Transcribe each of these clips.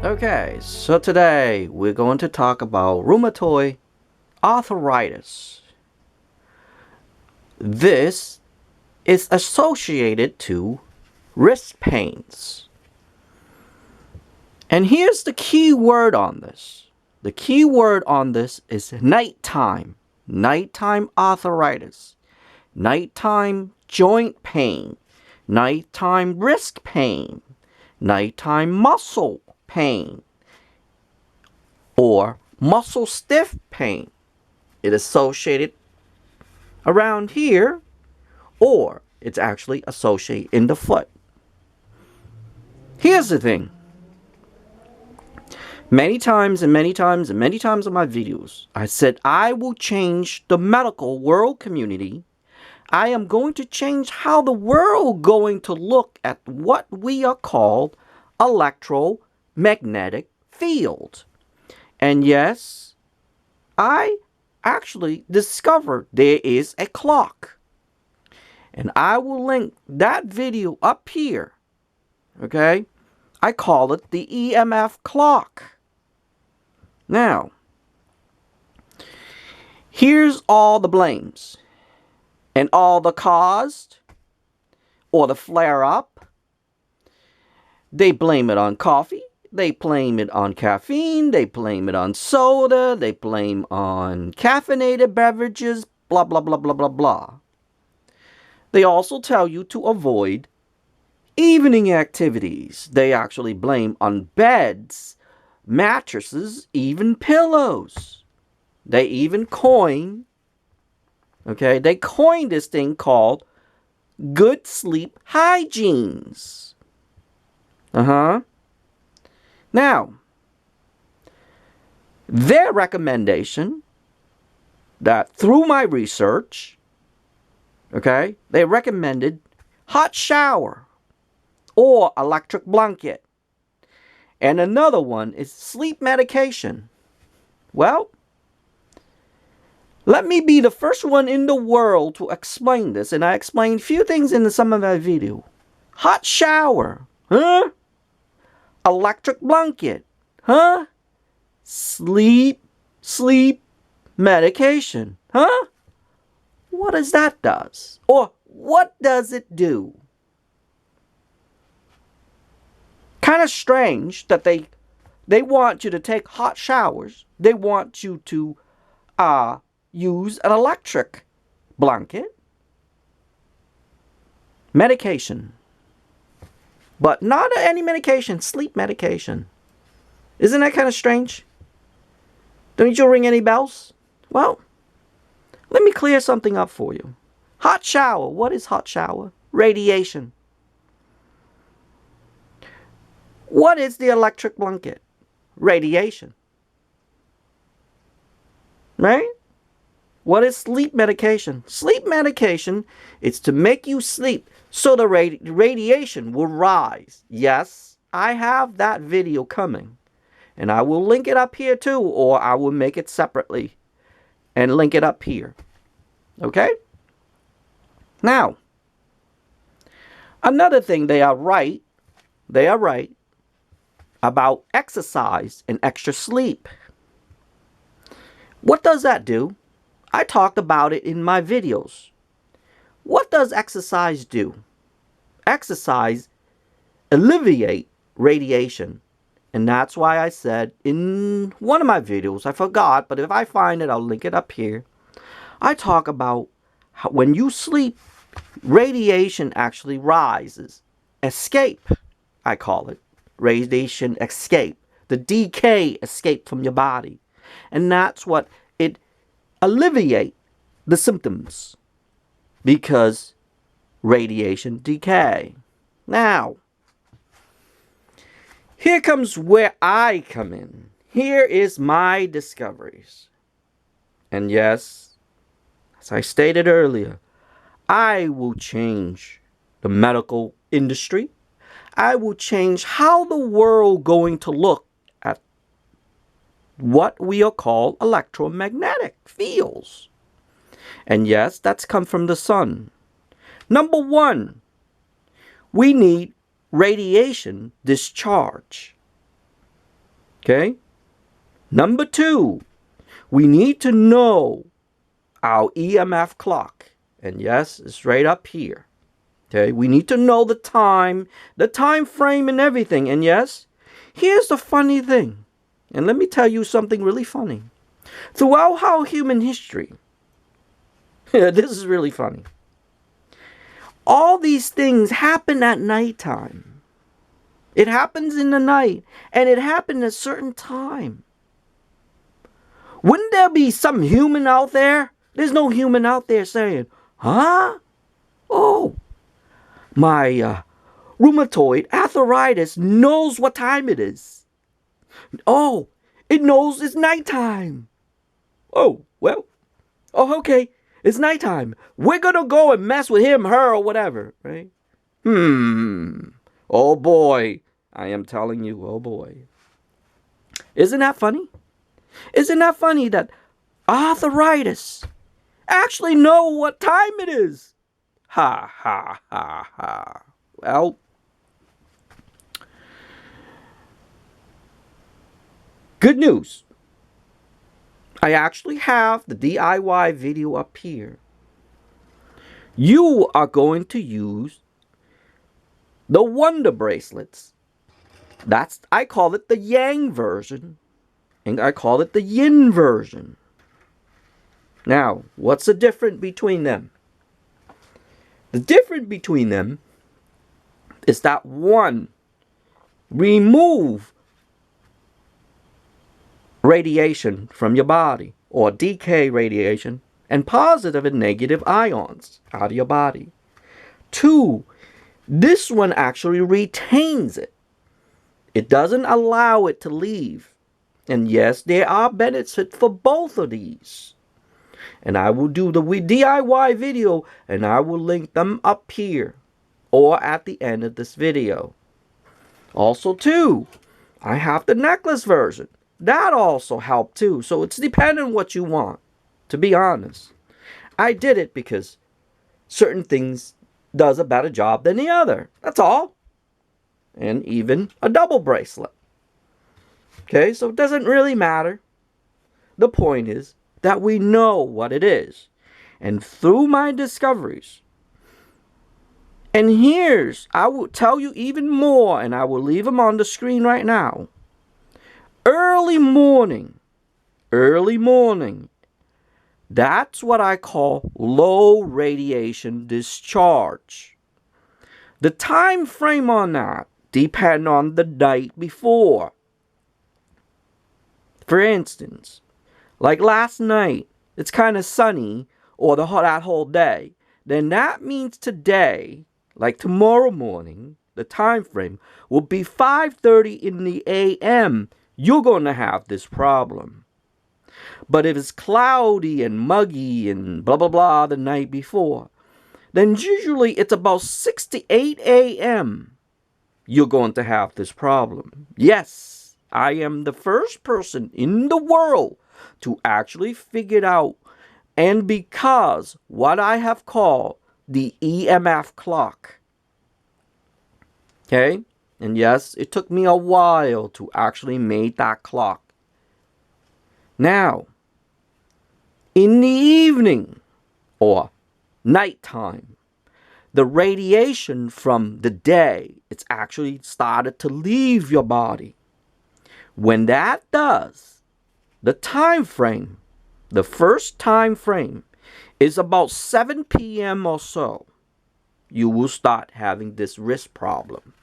Okay, so today we're going to talk about rheumatoid arthritis. This is associated to wrist pains. And here's the key word on this. The key word on this is nighttime. Nighttime arthritis. Nighttime joint pain. Nighttime wrist pain. Nighttime muscle pain. Or muscle stiff pain. It is associated around here, or it's actually associated in the foot. Here's the thing. Many times in my videos, I said I will change the medical world community. I am going to change how the world going to look at what we are called electromagnetic field. And yes, I actually discovered there is a clock. And I will link that video up here. Okay? I call it the EMF clock. Now, here's all the blames. And all the caused or the flare up. They blame it on coffee. They blame it on caffeine. They blame it on soda. They blame on caffeinated beverages. Blah, blah, blah, blah, blah, blah. They also tell you to avoid evening activities. They actually blame on beds, mattresses, even pillows. They even coin, they coined this thing called good sleep hygienes. Now, their recommendation that through my research, they recommended hot shower or electric blanket. And another one is sleep medication. Well, let me be the first one in the world to explain this. And I explained a few things in some of my video. Hot shower. Electric blanket. Sleep medication. What does that does? Or what does it do? Kind of strange that they want you to take hot showers. They want you to use an electric blanket. Medication. But not any medication, sleep medication. Isn't that kind of strange? Don't you ring any bells? Well, let me clear something up for you. Hot shower. What is hot shower? Radiation. What is the electric blanket? Radiation. Right? What is sleep medication? Sleep medication is to make you sleep so the radiation will rise. Yes, I have that video coming. And I will link it up here too, or I will make it separately and link it up here. Okay? Now, another thing they are right about exercise and extra sleep. What does that do? I talked about it in my videos. What does exercise do? Exercise alleviate radiation. And that's why I said in one of my videos, I forgot, but if I find it, I'll link it up here. I talk about how when you sleep, radiation actually rises. Escape, I call it. Radiation escape. The decay escape from your body. And that's what it alleviate the symptoms. Because radiation decay. Now, here comes where I come in. Here is my discoveries. And yes, as I stated earlier, I will change the medical industry. I will change how the world going to look at what we are called electromagnetic fields. And yes, that's come from the sun. Number one, we need radiation discharge. Okay? Number 2, we need to know our EMF clock. And yes, it's right up here. Okay? We need to know the time frame and everything. And yes, here's the funny thing. And let me tell you something really funny. Throughout our human history, this is really funny. All these things happen at nighttime. It happens in the night, and it happened at a certain time. Wouldn't there be some human out there? There's no human out there saying, huh? Oh, my rheumatoid arthritis knows what time it is. Oh, it knows it's nighttime. Oh, well, oh, okay, it's nighttime. We're gonna go and mess with him, her, or whatever, right? Oh boy, I am telling you, oh boy. Isn't that funny? Isn't that funny that arthritis actually know what time it is? Ha, ha, ha, ha. Well, good news. I actually have the DIY video up here. You are going to use the Wonder bracelets. I call it the Yang version, and I call it the Yin version. Now, what's the difference between them? The difference between them is that one remove radiation from your body, or decay radiation, and positive and negative ions out of your body. 2, this one actually retains it. It doesn't allow it to leave. And yes, there are benefits for both of these. And I will do the DIY video, and I will link them up here or at the end of this video. Also too, I have the necklace version. That also helped too. So it's dependent on what you want, to be honest. I did it because certain things does a better job than the other. That's all. And even a double bracelet. Okay, so it doesn't really matter. The point is that we know what it is. And through my discoveries, and I will tell you even more, and I will leave them on the screen right now. Early morning, that's what I call low radiation discharge. The time frame on that depends on the night before. For instance, like last night, it's kind of sunny, or that whole day. Then that means today, like tomorrow morning, the time frame will be 5:30 in the a.m. You're going to have this problem. But if it's cloudy and muggy and blah blah blah the night before, then usually it's about 6 to 8 a.m. You're going to have this problem. Yes, I am the first person in the world to actually figure it out, and because what I have called the EMF clock. Okay? And yes, it took me a while to actually make that clock. Now, in the evening or nighttime, the radiation from the day, it's actually started to leave your body. When that does, the time frame, the first time frame is about 7 p.m. or so. You will start having this wrist problem.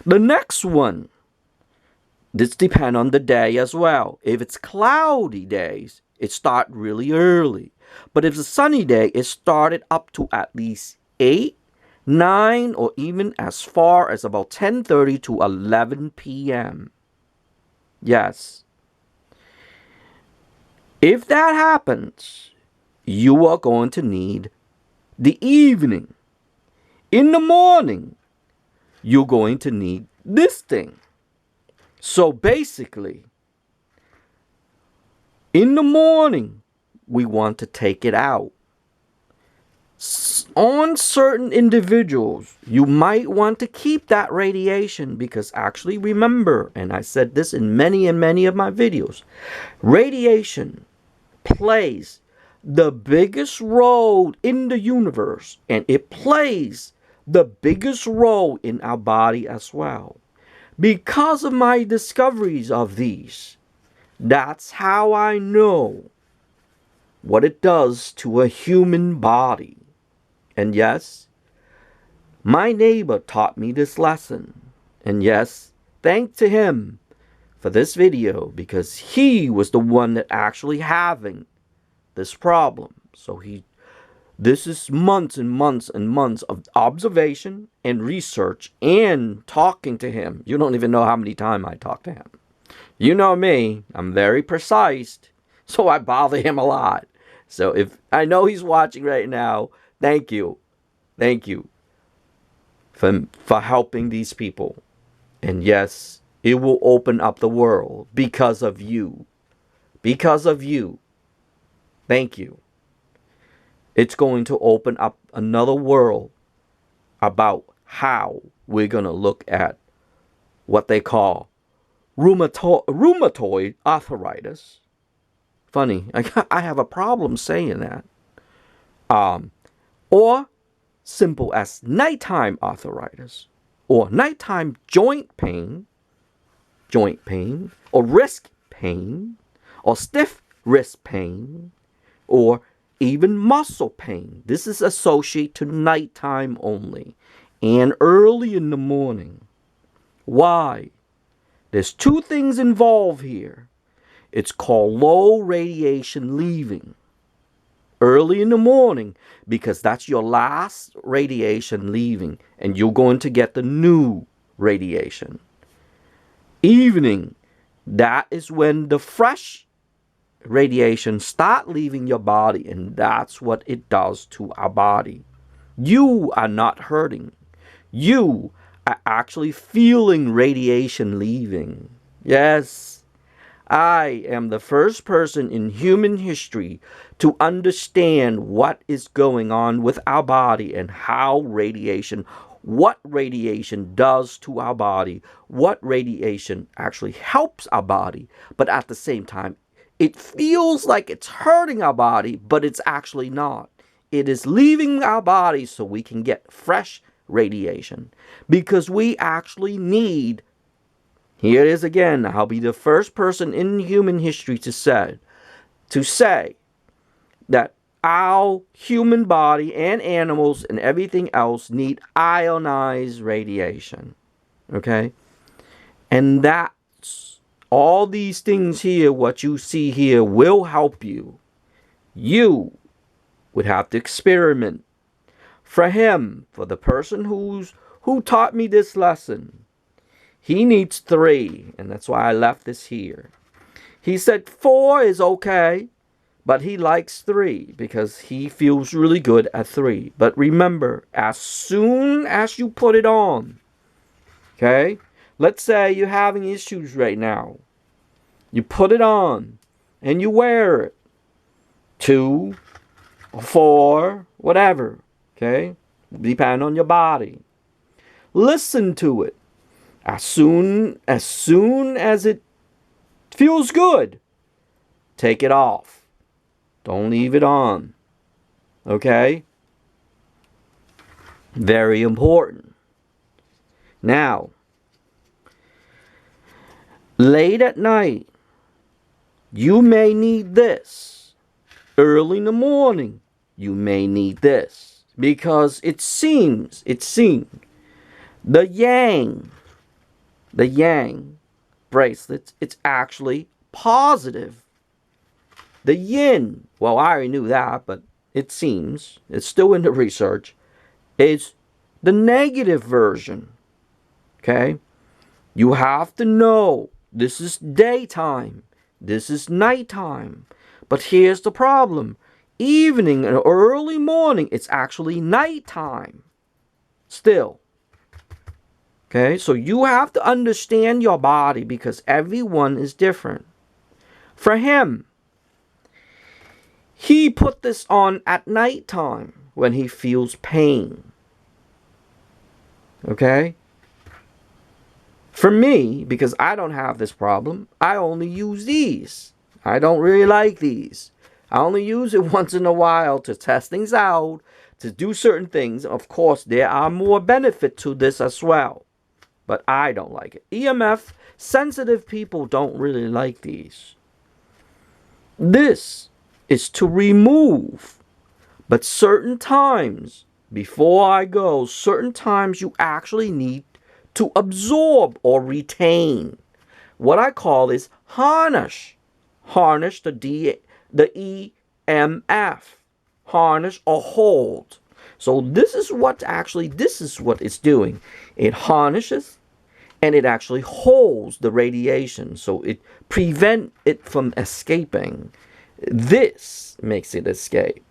The next one, this depends on the day as well. If it's cloudy days, it starts really early. But if it's a sunny day, it started up to at least 8, 9, or even as far as about 10:30 to 11 p.m. Yes. If that happens, you are going to need the evening. In the morning, you're going to need this thing. So basically, in the morning, we want to take it out. on certain individuals, you might want to keep that radiation because actually remember, and I said this in many and many of my videos, radiation plays the biggest role in the universe, and it plays the biggest role in our body as well. Because of my discoveries of these, that's how I know what it does to a human body. And yes, my neighbor taught me this lesson. And yes, thanks to him for this video, because he was the one that actually having this problem. So this is months and months and months of observation and research and talking to him. You don't even know how many times I talked to him. You know me, I'm very precise, so I bother him a lot. So if I know he's watching right now, thank you. Thank you for helping these people. And yes, it will open up the world because of you. Because of you. Thank you. It's going to open up another world about how we're going to look at what they call rheumatoid arthritis. Funny, I have a problem saying that. Or simple as nighttime arthritis, or nighttime joint pain, or wrist pain, or stiff wrist pain, or even muscle pain. This is associated to nighttime only and early in the morning. Why? There's two things involved here. It's called low radiation leaving. Early in the morning, because that's your last radiation leaving, and you're going to get the new radiation. Evening, that is when the fresh radiation start leaving your body, and that's what it does to our body. You are not hurting. You are actually feeling radiation leaving. Yes, I am the first person in human history to understand what is going on with our body and how what radiation does to our body, what radiation actually helps our body, but at the same time, it feels like it's hurting our body, but it's actually not. It is leaving our body so we can get fresh radiation, because we actually need. Here it is again. I'll be the first person in human history to say that our human body and animals and everything else need ionized radiation. Okay? And that's all these things here, what you see here, will help you. You would have to experiment. For the person who taught me this lesson, he needs 3, and that's why I left this here. He said 4 is okay, but he likes 3 because he feels really good at 3. But remember, as soon as you put it on, okay? Let's say you're having issues right now. You put it on and you wear it. 2 or 4, whatever, okay? Depending on your body. Listen to it. As soon as it feels good, take it off. Don't leave it on. Okay? Very important. Now, late at night, you may need this. Early in the morning, you may need this. Because it seems, the yang bracelets, it's actually positive. The yin, well, I already knew that, but it seems, it's still in the research, is the negative version. Okay? You have to know this is daytime, this is nighttime. But here's the problem. Evening and early morning, it's actually nighttime. Still. Okay, so you have to understand your body because everyone is different. For him, he put this on at nighttime. when he feels pain. Okay? For me, because I don't have this problem, I only use these. I don't really like these. I only use it once in a while to test things out, to do certain things. Of course, there are more benefit to this as well. But I don't like it. EMF sensitive people don't really like these. This is to remove. But certain times, before I go, certain times you actually need to absorb or retain. What I call is harness. Harness the EMF. Harness or hold. So this is what it's doing. It harnesses and it actually holds the radiation. So it prevents it from escaping. This makes it escape.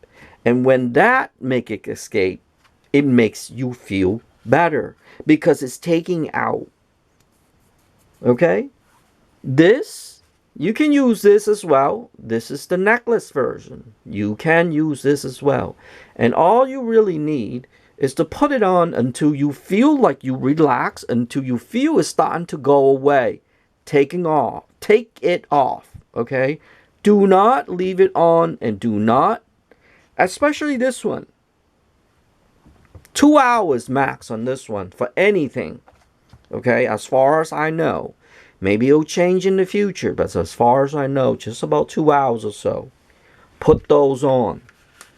And when that makes it escape, it makes you feel better because it's taking out. Okay? This, you can use this as well. This is the necklace version. You can use this as well. And all you really need is to put it on until you feel like you relax, until you feel it's starting to go away. Take it off. Okay? Do not leave it on, and do not, especially this one. 2 hours max on this one for anything. Okay, as far as I know. Maybe it'll change in the future, but as far as I know, just about 2 hours or so. Put those on.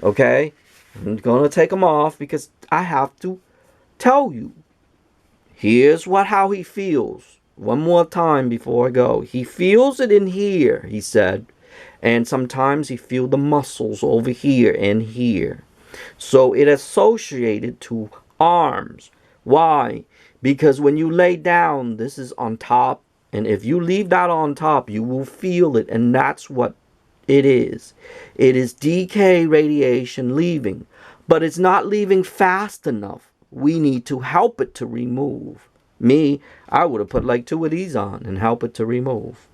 Okay? I'm going to take them off because I have to tell you. Here's how he feels. One more time before I go. He feels it in here, he said. And sometimes he feels the muscles over here and here. So it associated to arms. Why? Because when you lay down, this is on top. And if you leave that on top, you will feel it. And that's what it is. It is decay radiation leaving. But it's not leaving fast enough. We need to help it to remove. Me, I would have put like 2 of these on and help it to remove.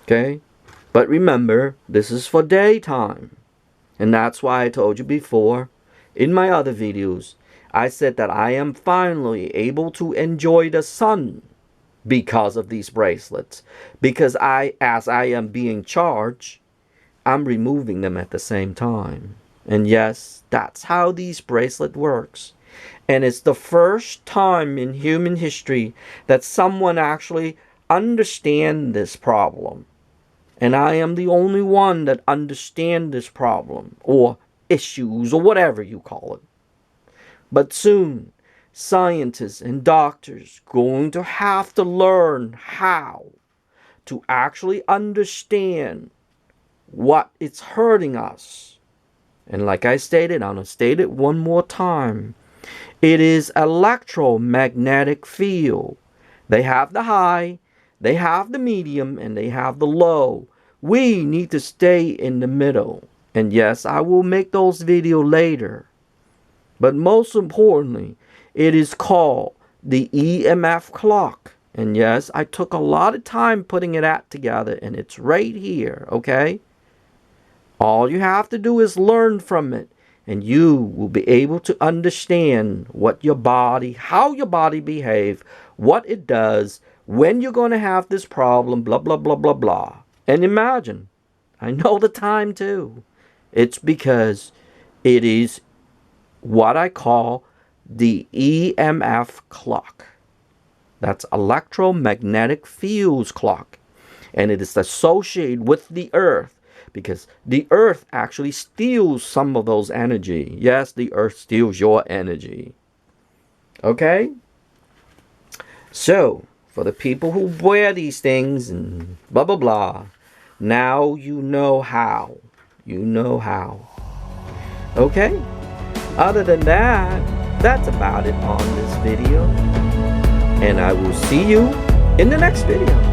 Okay? But remember, this is for daytime. And that's why I told you before, in my other videos, I said that I am finally able to enjoy the sun because of these bracelets. Because as I am being charged, I'm removing them at the same time. And yes, that's how these bracelet works. And it's the first time in human history that someone actually understands this problem. And I am the only one that understands this problem, or issues, or whatever you call it. But soon, scientists and doctors going to have to learn how to actually understand what it's hurting us. And like I stated, I'm going to state it one more time. It is electromagnetic field. They have the high, they have the medium, and they have the low. We need to stay in the middle. And yes, I will make those videos later. But most importantly, it is called the EMF clock. And yes, I took a lot of time putting it together, and it's right here, okay? All you have to do is learn from it, and you will be able to understand what your body, how your body behaves, what it does, when you're going to have this problem, blah, blah, blah, blah, blah. And imagine, I know the time too. It's because it is what I call the EMF clock. That's electromagnetic fields clock. And it is associated with the earth because the earth actually steals some of those energy. Yes, the earth steals your energy. Okay? So, for the people who wear these things and blah, blah, blah, now you know how. You know how. Okay? Other than that, that's about it on this video. And I will see you in the next video.